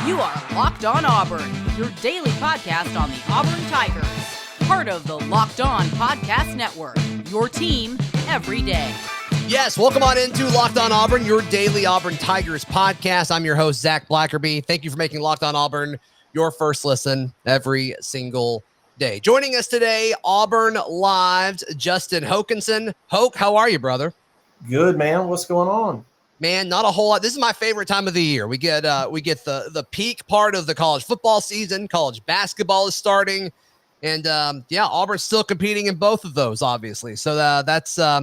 You are Locked On Auburn, your daily podcast on the Auburn Tigers. Part of the Locked On Podcast Network, your team every day. Yes, welcome on into Locked On Auburn, your daily Auburn Tigers podcast. I'm your host, Zac Blackerby. Thank you for making Locked On Auburn your first listen every single day. Joining us today, Auburn Live's Justin Hokanson. Hoke, how are you, brother? Good, man. What's going on? Man, not a whole lot. This is my favorite time of the year. We get the peak part of the college football season. College basketball is starting. And Auburn's still competing in both of those, obviously. So that's a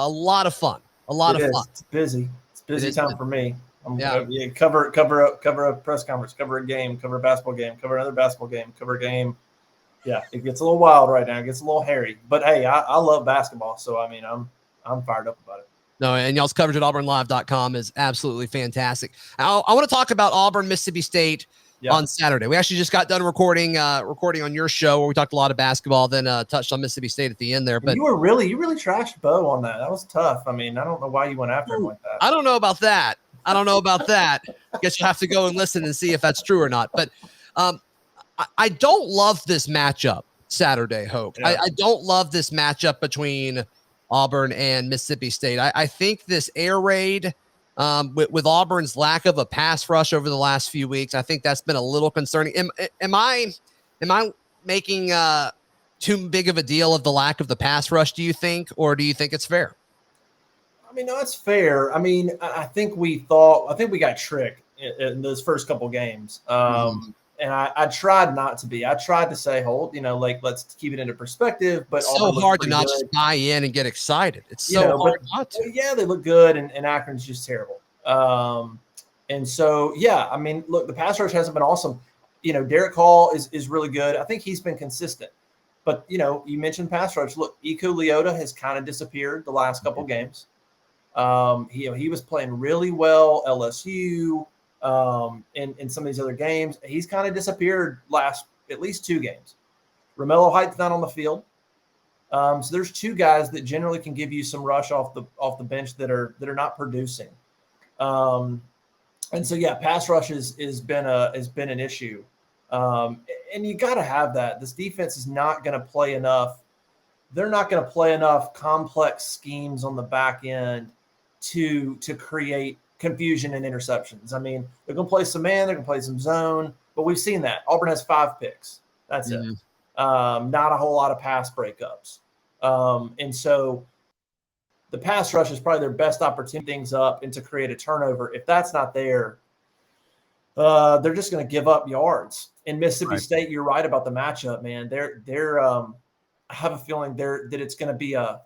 lot of fun. It's busy. It's busy time for me. Cover a press conference, cover a game, cover a basketball game, cover another basketball game, cover a game. Yeah, it gets a little wild right now. It gets a little hairy. But hey, I love basketball, so I mean I'm fired up about it. No, and y'all's coverage at auburnlive.com is absolutely fantastic. I want to talk about Auburn, Mississippi State on Saturday. We actually just got done recording on your show where we talked a lot of basketball, then touched on Mississippi State at the end there. But you really trashed Bo on that. That was tough. I mean, I don't know why you went after him like that. I don't know about that. I guess you'll have to go and listen and see if that's true or not. But I don't love this matchup Saturday, Hope. Yeah. I don't love this matchup between Auburn and Mississippi State. I think this air raid with Auburn's lack of a pass rush over the last few weeks, I think that's been a little concerning. Am I making too big of a deal of the lack of the pass rush, do you think, or do you think it's fair? I mean, no, it's fair. I mean, I think we got tricked in those first couple games. And I tried not to be. I tried to say, let's keep it into perspective. But it's so hard to not just buy in and get excited. It's so hard not to. Yeah, they look good, and Akron's just terrible. And so, I mean, look, the pass rush hasn't been awesome. Derek Hall is really good. I think he's been consistent. But, you mentioned pass rush. Look, Iko Leota has kind of disappeared the last couple games. He was playing really well, LSU. In some of these other games, he's kind of disappeared last at least two games. Romello Height's not on the field, so there's two guys that generally can give you some rush off the bench that are not producing. And so pass rush has been an issue, and you got to have that. This defense is not going to play enough. They're not going to play enough complex schemes on the back end to create confusion and interceptions. I mean, they're going to play some man, they're going to play some zone, but we've seen that. Auburn has 5 picks. That's it. Not a whole lot of pass breakups. And so the pass rush is probably their best opportunity things up and to create a turnover. If that's not there, they're just going to give up yards. In Mississippi State, you're right about the matchup, man. They're I have a feeling that it's going to be a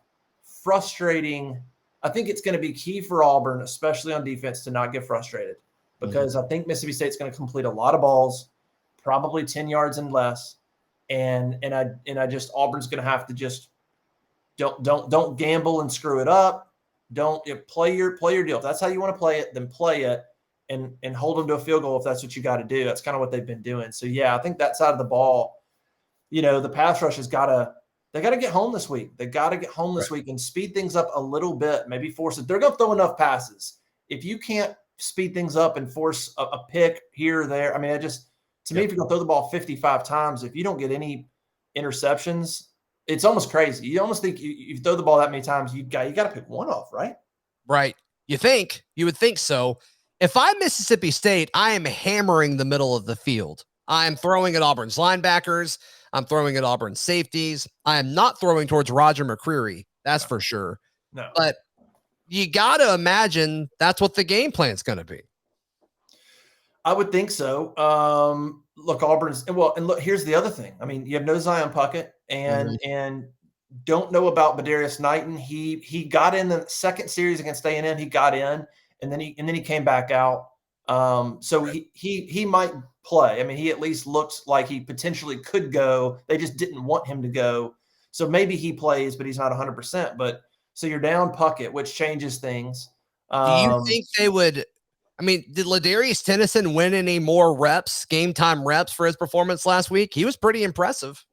frustrating. I think it's going to be key for Auburn, especially on defense, to not get frustrated because I think Mississippi State's going to complete a lot of balls, probably 10 yards and less. And I just Auburn's going to have to just don't gamble and screw it up. Don't play your deal. If that's how you want to play it, then play it and hold them to a field goal if that's what you got to do. That's kind of what they've been doing. So I think that side of the ball, the pass rush has got to. They got to get home this week. They got to get home this week and speed things up a little bit, maybe force it. They're going to throw enough passes. If you can't speed things up and force a pick here or there, I mean, to me, if you're going to throw the ball 55 times, if you don't get any interceptions, it's almost crazy. You almost think you throw the ball that many times, you got to pick one off, right? Right. You would think so. If I'm Mississippi State, I am hammering the middle of the field. I'm throwing at Auburn's linebackers. I'm throwing at Auburn safeties. I am not throwing towards Roger McCreary. That's for sure. No. But you got to imagine that's what the game plan is going to be. I would think so. Look, Auburn's and look, here's the other thing. I mean, you have no Zion Puckett and don't know about Badarius Knighton. He got in the second series against A&M. He got in and then he came back out. So he might play. I mean, he at least looks like he potentially could go. They just didn't want him to go. So maybe he plays, but he's not 100%. But so you're down Puckett, which changes things. Do you think they would? I mean, did Ladarius Tennyson win any more game time reps for his performance last week? He was pretty impressive.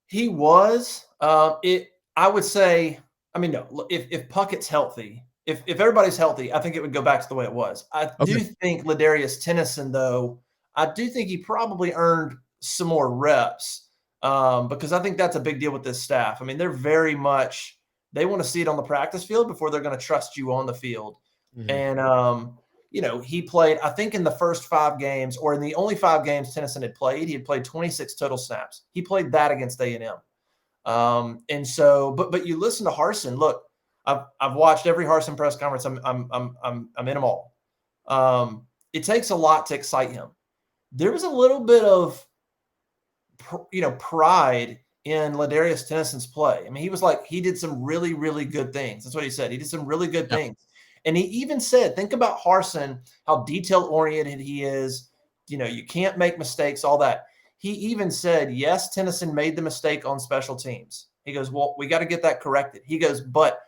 He was. I would say. I mean, no. If Puckett's healthy, if everybody's healthy, I think it would go back to the way it was. I do think Ladarius Tennyson, though. I do think he probably earned some more reps because I think that's a big deal with this staff. I mean, they're very much – they want to see it on the practice field before they're going to trust you on the field. Mm-hmm. And, he played – I think in the first 5 games or in the only 5 games Tennyson had played, he had played 26 total snaps. He played that against A&M. And so – but you listen to Harsin. Look, I've watched every Harsin press conference. I'm in them all. It takes a lot to excite him. There was a little bit of, pride in Ladarius Tennyson's play. I mean, he was like, he did some really, really good things. That's what he said. He did some really good things. And he even said, think about Harsin, how detail-oriented he is. You can't make mistakes, all that. He even said, yes, Tennyson made the mistake on special teams. He goes, well, we got to get that corrected. He goes, but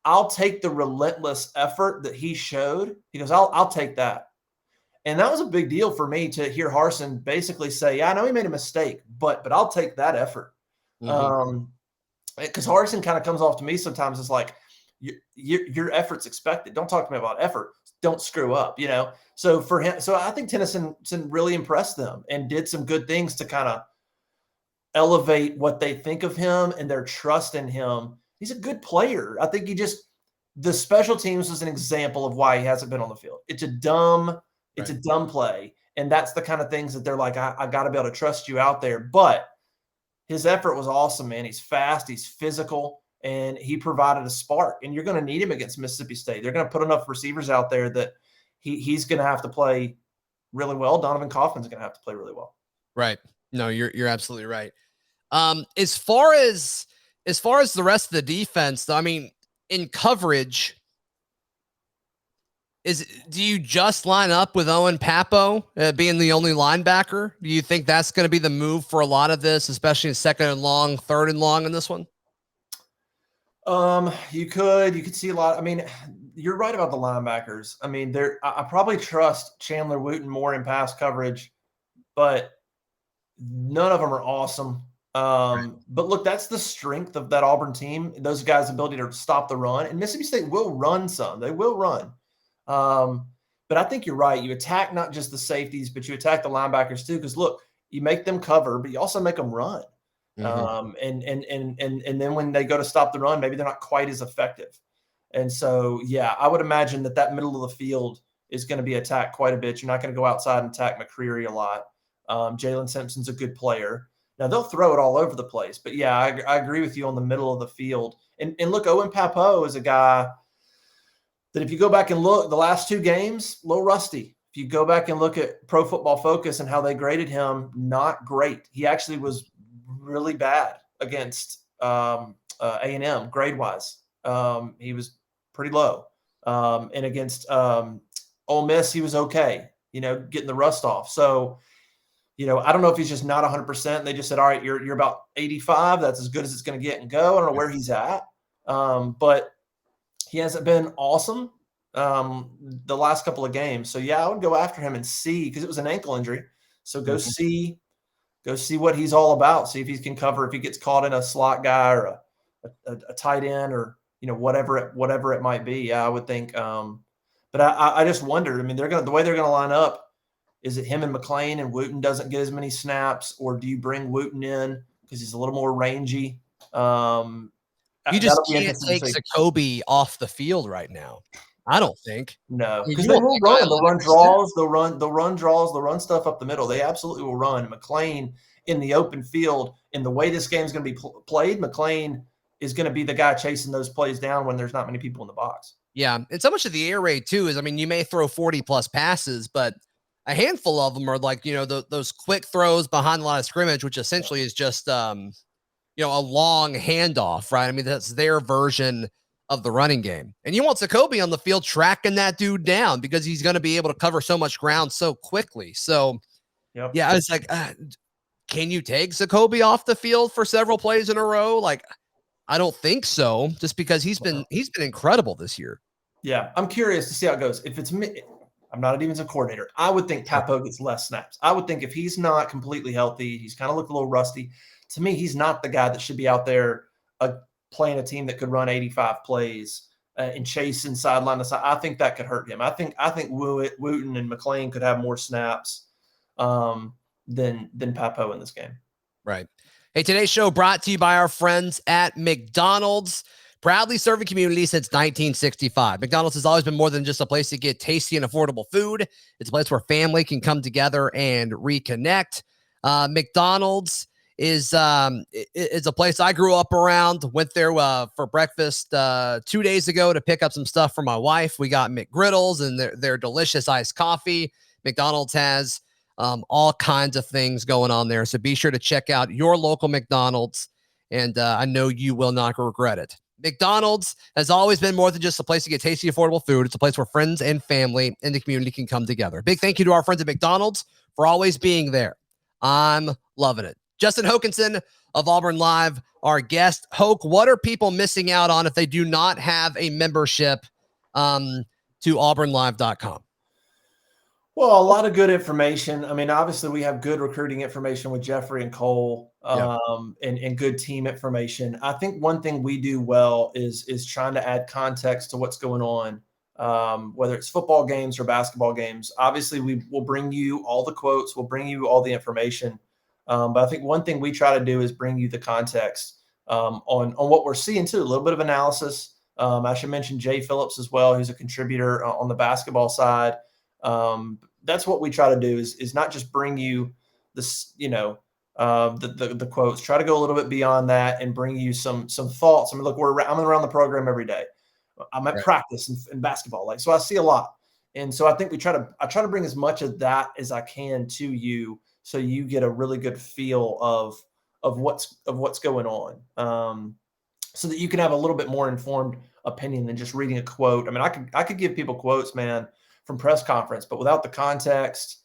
I'll take the relentless effort that he showed. He goes, I'll take that. And that was a big deal for me to hear Harsin basically say, yeah, I know he made a mistake, but I'll take that effort. Mm-hmm. Because Harsin kind of comes off to me sometimes as like, your effort's expected. Don't talk to me about effort. Don't screw up, So for him, I think Tennyson really impressed them and did some good things to kind of elevate what they think of him and their trust in him. He's a good player. I think the special teams was an example of why he hasn't been on the field. It's a dumb play. And that's the kind of things that they're like, I got to be able to trust you out there. But his effort was awesome, man. He's fast. He's physical. And he provided a spark. And you're going to need him against Mississippi State. They're going to put enough receivers out there that he's going to have to play really well. Donovan Kaufman's going to have to play really well. Right. No, you're absolutely right. As far as the rest of the defense, though, I mean, in coverage, do you just line up with Owen Papo being the only linebacker? Do you think that's going to be the move for a lot of this, especially in 2nd and long, 3rd and long in this one? You could see a lot. I mean, you're right about the linebackers. I mean, I probably trust Chandler Wooten more in pass coverage, but none of them are awesome. But look, that's the strength of that Auburn team. Those guys' ability to stop the run, and Mississippi State will run some. They will run. But I think you're right. You attack not just the safeties, but you attack the linebackers too. Because look, you make them cover, but you also make them run. Mm-hmm. And then when they go to stop the run, maybe they're not quite as effective. And so, yeah, I would imagine that middle of the field is going to be attacked quite a bit. You're not going to go outside and attack McCreary a lot. Jalen Simpson's a good player. Now they'll throw it all over the place, but yeah, I agree with you on the middle of the field. And look, Owen Papo is a guy that if you go back and look, the last 2 games, a little rusty. If you go back and look at Pro Football Focus and how they graded him, not great. He actually was really bad against A&M grade-wise. He was pretty low. And against Ole Miss, he was okay, getting the rust off. So, I don't know if he's just not 100%. They just said, all right, you're about 85. That's as good as it's going to get and go. I don't know where he's at. But he hasn't been awesome the last couple of games. So, yeah, I would go after him and see, because it was an ankle injury. So go see what he's all about. See if he can cover, if he gets caught in a slot guy or a tight end or, whatever it might be. Yeah, I would think. But I just wondered, I mean, the way they're going to line up, is it him and McClain and Wooten doesn't get as many snaps, or do you bring Wooten in because he's a little more rangy? You just can't take Zacoby off the field right now. I don't think. No, because they will run. They'll run draws. They'll run draws. They'll run stuff up the middle. They absolutely will run. McClain in the open field, in the way this game is going to be played, McClain is going to be the guy chasing those plays down when there's not many people in the box. Yeah, and so much of the air raid too is, I mean, you may throw 40+ passes, but a handful of them are like, those quick throws behind the line of scrimmage, which essentially is just, a long handoff, right? I mean, that's their version of the running game. And you want Zacoby on the field tracking that dude down because he's going to be able to cover so much ground so quickly. So, yeah, I was like, can you take Zacoby off the field for several plays in a row? Like, I don't think so, just because he's been incredible this year. Yeah, I'm curious to see how it goes. If it's me, I'm not a defensive coordinator. I would think Papo gets less snaps. I would think if he's not completely healthy, he's kind of looked a little rusty. To me, he's not the guy that should be out there playing a team that could run 85 plays and chasing sideline to side. I think that could hurt him. I think Wooten and McClain could have more snaps. than Papo in this game. Right. Hey, today's show brought to you by our friends at McDonald's. Proudly serving community since 1965. McDonald's has always been more than just a place to get tasty and affordable food. It's a place where family can come together and reconnect. McDonald's is a place I grew up around. Went there for breakfast 2 days ago to pick up some stuff for my wife. We got McGriddles and their delicious iced coffee. McDonald's has all kinds of things going on there. So be sure to check out your local McDonald's, and I know you will not regret it. McDonald's has always been more than just a place to get tasty, affordable food. It's a place where friends and family in the community can come together. Big thank you to our friends at McDonald's for always being there. I'm loving it. Justin Hokanson of Auburn Live, our guest. Hoke, what are people missing out on if they do not have a membership to auburnlive.com? Well, a lot of good information. I mean, obviously we have good recruiting information with Jeffrey and Cole, and good team information. I think one thing we do well is trying to add context to what's going on, whether it's football games or basketball games. Obviously, we will bring you all the quotes. We'll bring you all the information. But I think one thing we try to do is bring you the context on what we're seeing too, a little bit of analysis. I should mention Jay Phillips as well, who's a contributor on the basketball side. That's what we try to do is not just bring you this, the quotes, try to go a little bit beyond that and bring you some thoughts. I mean, look, I'm around the program every day. I'm at practice in basketball. So I see a lot. And so I think I try to bring as much of that as I can to you, so you get a really good feel of what's going on. So that you can have a little bit more informed opinion than just reading a quote. I mean, I could give people quotes, man, from press conference, but without the context,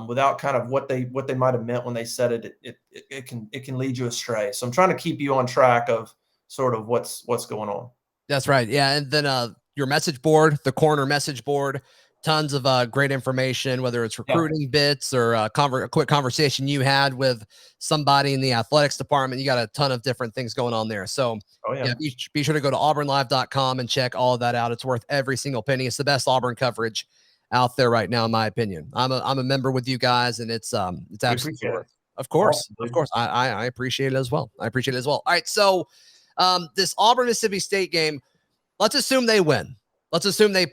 without kind of what they might have meant when they said it, it can lead you astray. So I'm trying to keep you on track of sort of what's going on. That's right. Yeah. And then your message board, the corner message board, tons of great information, whether it's recruiting bits or a quick conversation you had with somebody in the athletics department. You got a ton of different things going on there. So be sure to go to auburnlive.com and check all of that out. It's worth every single penny. It's the best Auburn coverage out there right now, in my opinion. I'm a member with you guys, and it's absolutely worth it. Of course. I appreciate it as well. All right. So this Auburn Mississippi State game, let's assume they win. Let's assume they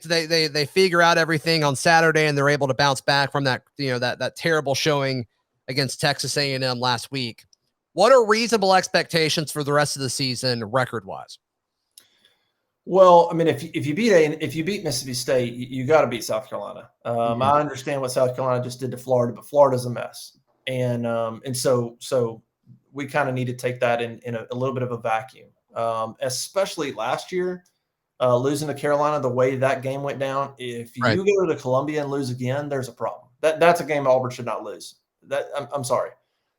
figure out everything on Saturday and they're able to bounce back from that, that terrible showing against Texas A&M last week. What are reasonable expectations for the rest of the season record-wise? Well, I mean, if you beat Mississippi State, you got to beat South Carolina. I understand what South Carolina just did to Florida, but Florida's a mess, and so we kind of need to take that in a little bit of a vacuum, especially last year. Losing to Carolina, the way that game went down, if you go to Columbia and lose again, there's a problem. That's a game Auburn should not lose. I'm sorry.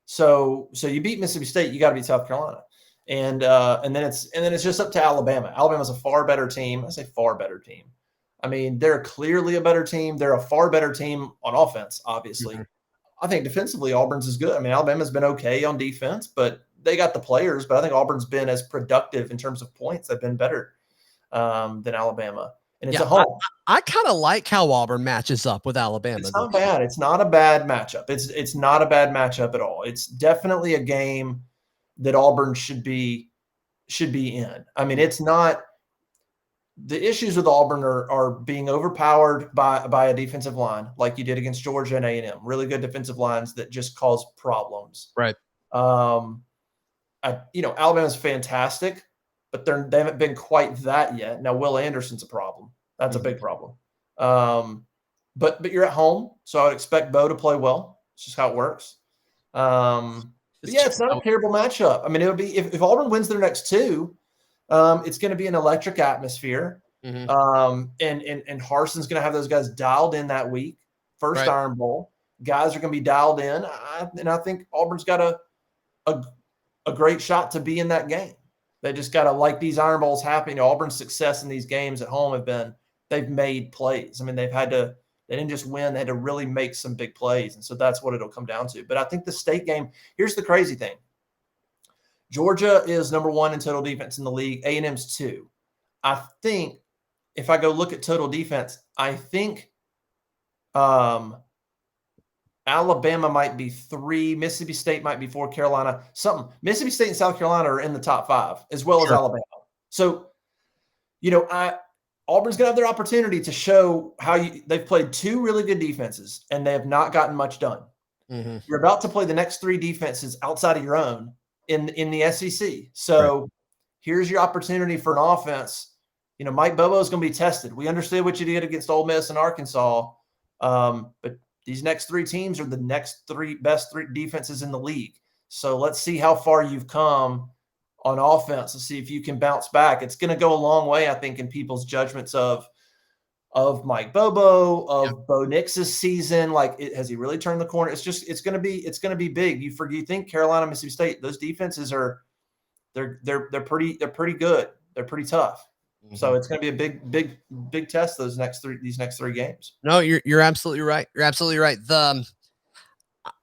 So you beat Mississippi State, you got to beat South Carolina, and then it's just up to Alabama. Alabama's a far better team. I say far better team. I mean, they're clearly a better team. They're a far better team on offense, obviously. Mm-hmm. I think defensively, Auburn's is good. I mean, Alabama's been okay on defense, but they got the players. But I think Auburn's been as productive in terms of points. They've been better than Alabama, and it's at home. I kind of like how Auburn matches up with Alabama. It's not bad. It's not a bad matchup. It's not a bad matchup at all. It's definitely a game that Auburn should be in. I mean, it's not. The issues with Auburn are being overpowered by a defensive line like you did against Georgia and A&M. Really good defensive lines that just cause problems. Right. Alabama's fantastic, but they haven't been quite that yet. Now, Will Anderson's a problem. That's a big problem. But you're at home, so I would expect Bo to play well. It's just how it works. It's not a terrible matchup. I mean, it would be if Auburn wins their next two, it's going to be an electric atmosphere. Mm-hmm. And Harsin's going to have those guys dialed in that week. First Iron Bowl. Guys are going to be dialed in. And I think Auburn's got a great shot to be in that game. They just got to, like these Iron Bowls happen. Auburn's success in these games at home they've made plays. I mean, they didn't just win, they had to really make some big plays. And so that's what it'll come down to. But I think the State game, here's the crazy thing. Georgia is number 1 in total defense in the league. A&M's 2. I think if I go look at total defense, I think Alabama might be 3, Mississippi State might be 4, Carolina, something. Mississippi State and South Carolina are in the top 5, as well as Alabama. So, Auburn's going to have their opportunity to show how they've played 2 really good defenses, and they have not gotten much done. Mm-hmm. You're about to play the next 3 defenses outside of your own in the SEC. So here's your opportunity for an offense. Mike Bobo is going to be tested. We understood what you did against Ole Miss and Arkansas, but these next 3 teams are the next 3 best 3 defenses in the league. So let's see how far you've come on offense to see if you can bounce back. It's going to go a long way, I think, in people's judgments of Mike Bobo, of Bo Nix's season. Has he really turned the corner? It's going to be big. You think Carolina, Mississippi State, those defenses they're pretty good. They're pretty tough. Mm-hmm. So it's going to be a big test these next 3 games. No, you're absolutely right. You're absolutely right.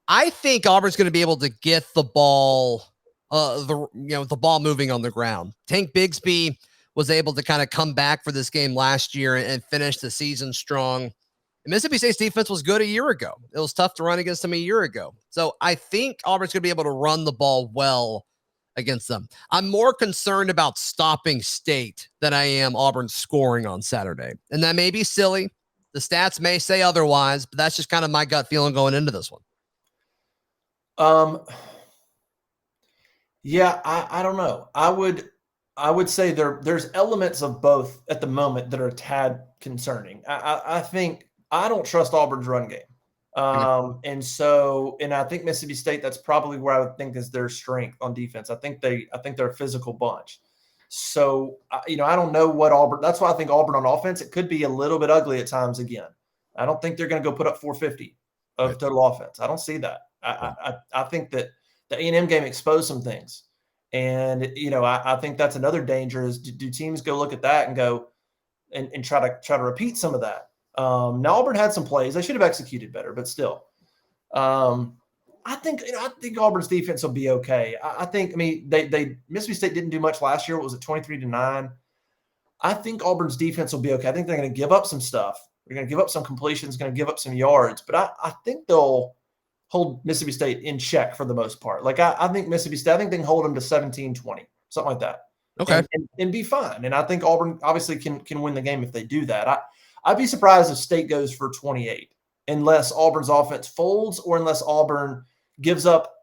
I think Auburn's going to be able to get the ball, the ball moving on the ground. Tank Bigsby was able to kind of come back for this game last year and finish the season strong. And Mississippi State's defense was good a year ago. It was tough to run against them a year ago. So I think Auburn's going to be able to run the ball well against them. I'm more concerned about stopping State than I am Auburn scoring on Saturday. And that may be silly. The stats may say otherwise, but that's just kind of my gut feeling going into this one. Yeah, I don't know. I would say there's elements of both at the moment that are a tad concerning. I think I don't trust Auburn's run game. And I think Mississippi State, that's probably where I would think is their strength on defense. I think they're a physical bunch. So, I don't know what Auburn, that's why I think Auburn on offense, it could be a little bit ugly at times again. I don't think they're going to go put up 450 of total offense. I don't see that. I think that the A&M game exposed some things. And, I think that's another danger is do teams go look at that and go and try to repeat some of that? Now Auburn had some plays. They should have executed better, but still. I think Auburn's defense will be okay. Mississippi State didn't do much last year. What was it, 23-9? I think Auburn's defense will be okay. I think they're going to give up some stuff. They're going to give up some completions, going to give up some yards, but I think they'll hold Mississippi State in check for the most part. I think Mississippi State, they can hold them to 17-20, something like that. Okay. And be fine. And I think Auburn obviously can win the game if they do that. I'd be surprised if State goes for 28 unless Auburn's offense folds or unless Auburn gives up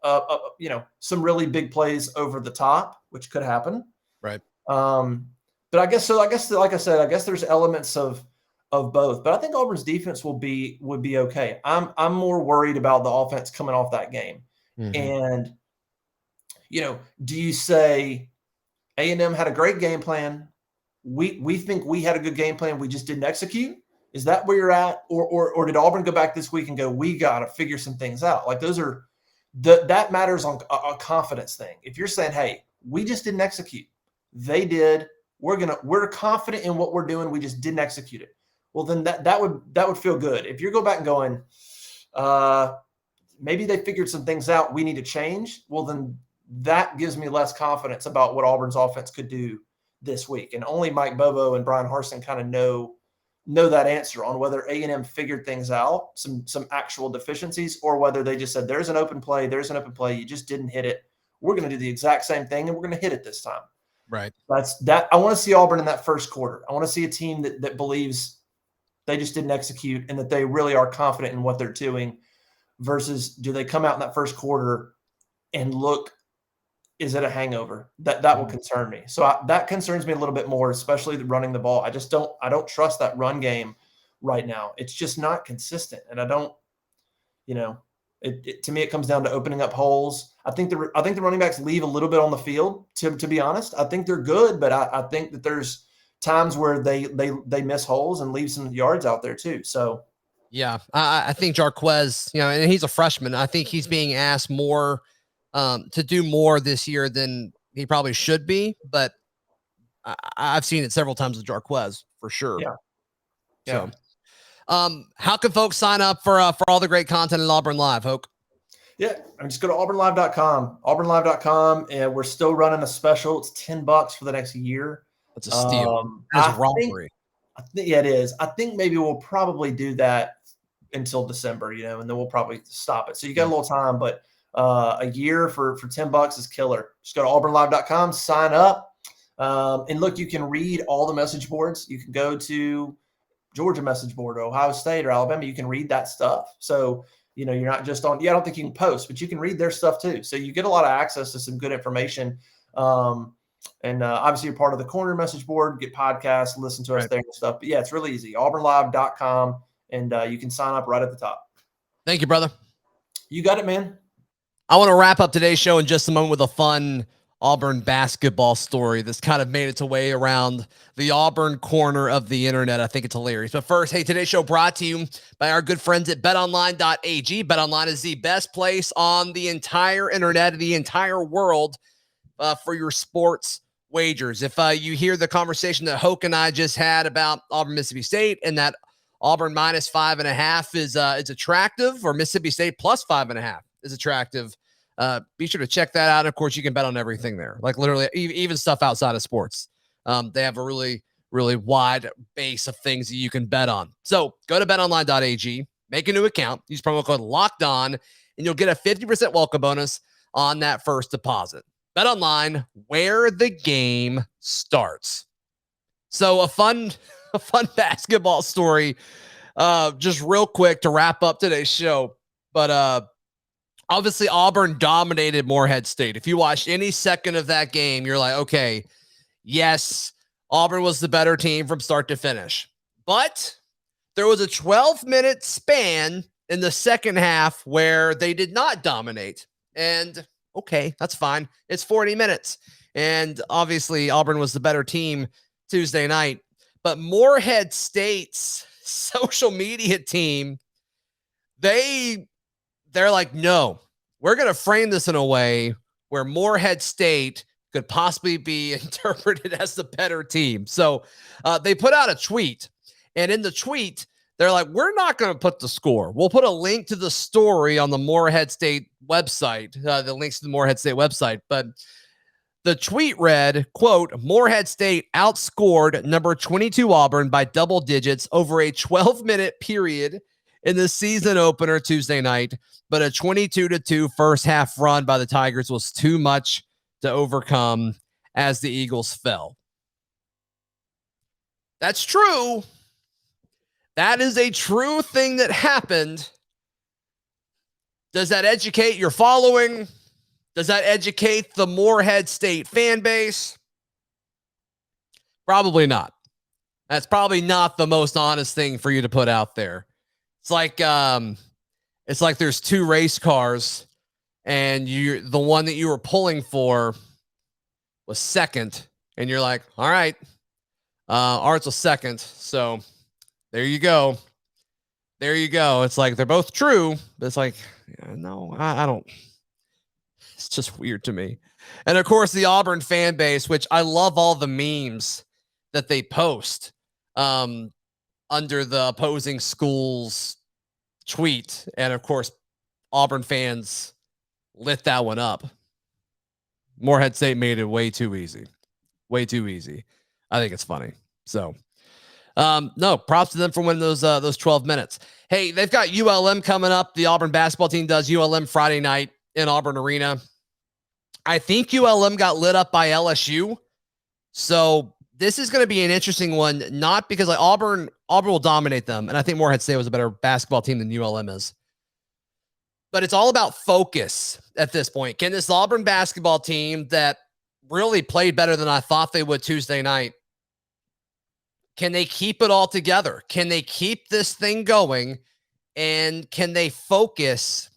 some really big plays over the top, which could happen. Right. But I guess like I said, I guess there's elements of both. But I think Auburn's defense would be okay. I'm more worried about the offense coming off that game. Mm-hmm. And do you say A&M had a great game plan? We think we had a good game plan. We just didn't execute. Is that where you're at? Or did Auburn go back this week and go, we got to figure some things out? That matters on a confidence thing. If you're saying, hey, we just didn't execute. They did. We're confident in what we're doing. We just didn't execute it. Well, then that would feel good. If you go back and going, maybe they figured some things out we need to change. Well, then that gives me less confidence about what Auburn's offense could do this week. And only Mike Bobo and Bryan Harsin kind of know that answer on whether A&M figured things out, some actual deficiencies, or whether they just said, there's an open play. You just didn't hit it. We're going to do the exact same thing, and we're going to hit it this time. Right. That's that. I want to see Auburn in that first quarter. I want to see a team that believes they just didn't execute and that they really are confident in what they're doing versus do they come out in that first quarter and look, is it a hangover? That will concern me. So that concerns me a little bit more, especially running the ball. I don't trust that run game right now. It's just not consistent. And I don't, to me, it comes down to opening up holes. I think the running backs leave a little bit on the field, to be honest. I think they're good, but I think that there's times where they miss holes and leave some yards out there too. So, yeah, I think Jarquez, and he's a freshman. I think he's being asked more to do more this year than he probably should be, but I've seen it several times with Jarquez for sure. Yeah. So, how can folks sign up for all the great content at Auburn Live, Hoke? Yeah, just go to auburnlive.com, auburnlive.com, and we're still running a special. It's $10 for the next year. That's a steal. That's a robbery. Yeah, it is. I think maybe we'll probably do that until December, and then we'll probably stop it. So you got a little time, but a year for $10 is killer. Just go to auburnlive.com, sign up. And look, you can read all the message boards. You can go to Georgia message board or Ohio State or Alabama. You can read that stuff. So, you're not just on, I don't think you can post, but you can read their stuff too. So you get a lot of access to some good information. And obviously you're part of the corner message board, get podcasts, listen to us there and stuff. But yeah, it's really easy. auburnlive.com. And you can sign up right at the top. Thank you, brother. You got it, man. I want to wrap up today's show in just a moment with a fun Auburn basketball story that's kind of made its way around the Auburn corner of the internet. I think it's hilarious. But first, hey, today's show brought to you by our good friends at betonline.ag. BetOnline is the best place on the entire internet, the entire world, for your sports wagers. If you hear the conversation that Hoke and I just had about Auburn, Mississippi State, and that Auburn minus 5.5 is attractive, or Mississippi State plus 5.5 is attractive, be sure to check that out. Of course, you can bet on everything there, like literally even stuff outside of sports. They have a really, really wide base of things that you can bet on. So go to betonline.ag, make a new account, use promo code Locked On, and you'll get a 50% welcome bonus on that first deposit. BetOnline, where the game starts. So a fun basketball story, just real quick to wrap up today's show. But obviously Auburn dominated Morehead State. If you watched any second of that game, you're like, okay, yes, Auburn was the better team from start to finish. But there was a 12-minute span in the second half where they did not dominate. And okay, that's fine. It's 40 minutes. And obviously Auburn was the better team Tuesday night. But Morehead State's social media team, they're like, no, we're going to frame this in a way where Morehead State could possibly be interpreted as the better team. So they put out a tweet, and in the tweet, they're like, we're not going to put the score. We'll put a link to the story on the Morehead State website, the links to the Morehead State website. But the tweet read, quote, Morehead State outscored number 22 Auburn by double digits over a 12-minute period in the season opener Tuesday night, but a 22-2 first half run by the Tigers was too much to overcome as the Eagles fell. That's true. That is a true thing that happened. Does that educate your following? Does that educate the Morehead State fan base? Probably not. That's probably not the most honest thing for you to put out there. It's like there's two race cars, and the one that you were pulling for was second, and you're like, all right, ours was second, so there you go. There you go. It's like they're both true, but it's like, no, I don't. It's just weird to me. And of course, the Auburn fan base, which I love all the memes that they post under the opposing school's tweet. And of course, Auburn fans lit that one up. Morehead State made it way too easy. Way too easy. I think it's funny. So, no, props to them for winning those 12 minutes. Hey, they've got ULM coming up. The Auburn basketball team does ULM Friday night in Auburn Arena. I think ULM got lit up by LSU. So this is going to be an interesting one, not because like Auburn will dominate them. And I think Morehead State was a better basketball team than ULM is. But it's all about focus at this point. Can this Auburn basketball team that really played better than I thought they would Tuesday night, can they keep it all together? Can they keep this thing going? And can they focus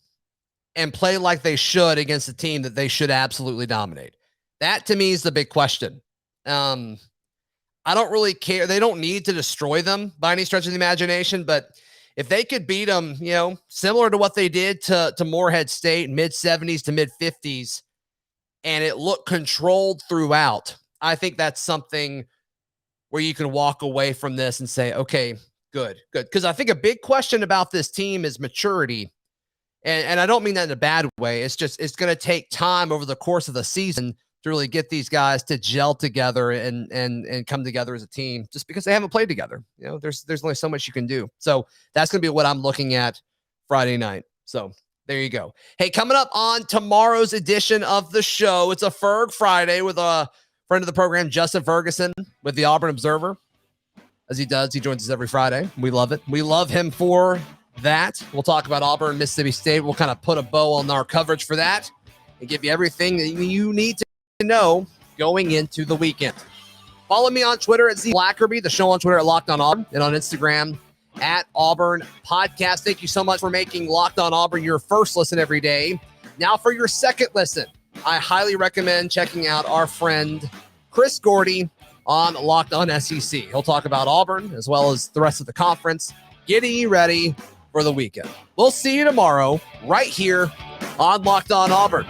and play like they should against a team that they should absolutely dominate? That to me is the big question. I don't really care. They don't need to destroy them by any stretch of the imagination, but if they could beat them, similar to what they did to Morehead State, mid-70s to mid-50s, and it looked controlled throughout, I think that's something where you can walk away from this and say, okay, good. Because I think a big question about this team is maturity. And I don't mean that in a bad way. It's just, it's going to take time over the course of the season to really get these guys to gel together and come together as a team, just because they haven't played together. You know, there's only so much you can do. So that's going to be what I'm looking at Friday night. So there you go. Hey, coming up on tomorrow's edition of the show, it's a Ferg Friday with a friend of the program, Justin Hokanson, with the Auburn Observer. As he does, he joins us every Friday. We love it. We love him for that. We'll talk about Auburn, Mississippi State. We'll kind of put a bow on our coverage for that and give you everything that you need to know going into the weekend. Follow me on Twitter at Zac Blackerby, the show on Twitter at Locked On Auburn, and on Instagram at Auburn Podcast. Thank you so much for making Locked On Auburn your first listen every day. Now for your second listen, I highly recommend checking out our friend Chris Gordy on Locked On SEC. He'll talk about Auburn as well as the rest of the conference, getting you ready for the weekend. We'll see you tomorrow right here on Locked On Auburn.